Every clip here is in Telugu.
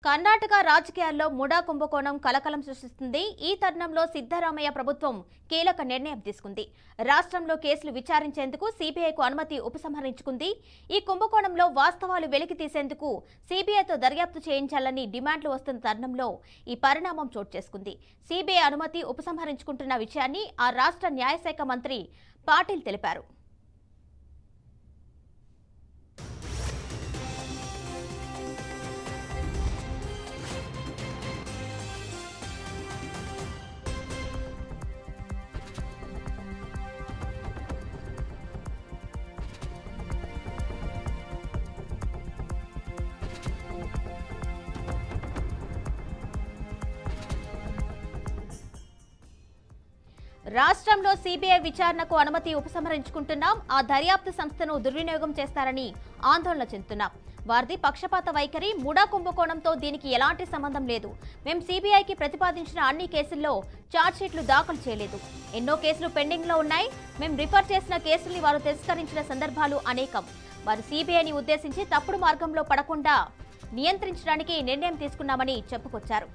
కర్ణాటక రాజకీయాల్లో ముడా కుంభకోణం కలకలం సృష్టిస్తుంది. ఈ తరుణంలో సిద్ధరామయ్య ప్రభుత్వం కీలక నిర్ణయం తీసుకుంది. రాష్ట్రంలో కేసులు విచారించేందుకు సిబిఐకు అనుమతి ఉపసంహరించుకుంది. ఈ కుంభకోణంలో వాస్తవాలు వెలికి తీసేందుకు సిబిఐతో దర్యాప్తు చేయించాలని డిమాండ్లు వస్తున్న తరుణంలో ఈ పరిణామం చోటు చేసుకుంది. సిబిఐ అనుమతి ఉపసంహరించుకుంటున్న విషయాన్ని ఆ రాష్ట్ర న్యాయశాఖ మంత్రి పాటిల్ తెలిపారు. రాష్ట్రంలో సిబిఐ విచారణకు అనుమతి ఉపసంహరించుకుంటున్నాం. ఆ దర్యాప్తు సంస్థను దుర్వినియోగం చేస్తారని ఆందోళన చెందుతున్నాం. వారిది పక్షపాత వైఖరి. ముడా కుంభకోణంతో దీనికి ఎలాంటి సంబంధం లేదు. మేం సిబిఐకి ప్రతిపాదించిన అన్ని కేసుల్లో ఛార్జ్షీట్లు దాఖలు చేయలేదు. ఎన్నో కేసులు పెండింగ్ లో ఉన్నాయి. మేం రిఫర్ చేసిన కేసుల్ని వారు తిరస్కరించిన సందర్భాలు అనేకం. వారు సిబిఐని ఉద్దేశించి తప్పుడు మార్గంలో పడకుండా నియంత్రించడానికి నిర్ణయం తీసుకున్నామని చెప్పుకొచ్చారు.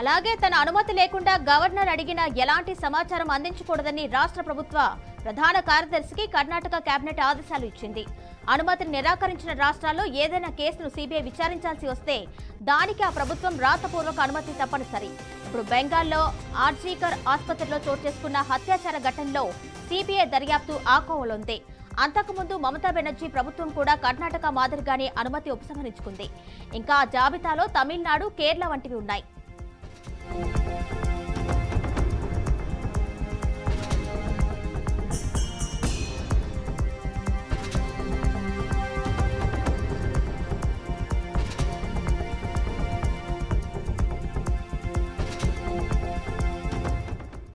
అలాగే తన అనుమతి లేకుండా గవర్నర్ అడిగిన ఎలాంటి సమాచారం అందించకూడదని రాష్ట్ర ప్రభుత్వ ప్రధాన కార్యదర్శికి కర్ణాటక కేబినెట్ ఆదేశాలు ఇచ్చింది. అనుమతిని నిరాకరించిన రాష్ట్రాల్లో ఏదైనా కేసును సిబిఐ విచారించాల్సి వస్తే దానికి ఆ ప్రభుత్వం రాతపూర్వక అనుమతి తప్పనిసరి. ఇప్పుడు బెంగాల్లో ఆర్జీకర్ ఆసుపత్రిలో చోటు చేసుకున్న హత్యాచార ఘటనలో సిబిఐ దర్యాప్తు ఆకోవలుంది. అంతకుముందు మమతా బెనర్జీ ప్రభుత్వం కూడా కర్ణాటక మాదిరిగానే అనుమతి ఉపసంహరించుకుంది. ఇంకా జాబితాలో తమిళనాడు, కేరళ వంటివి ఉన్నాయి.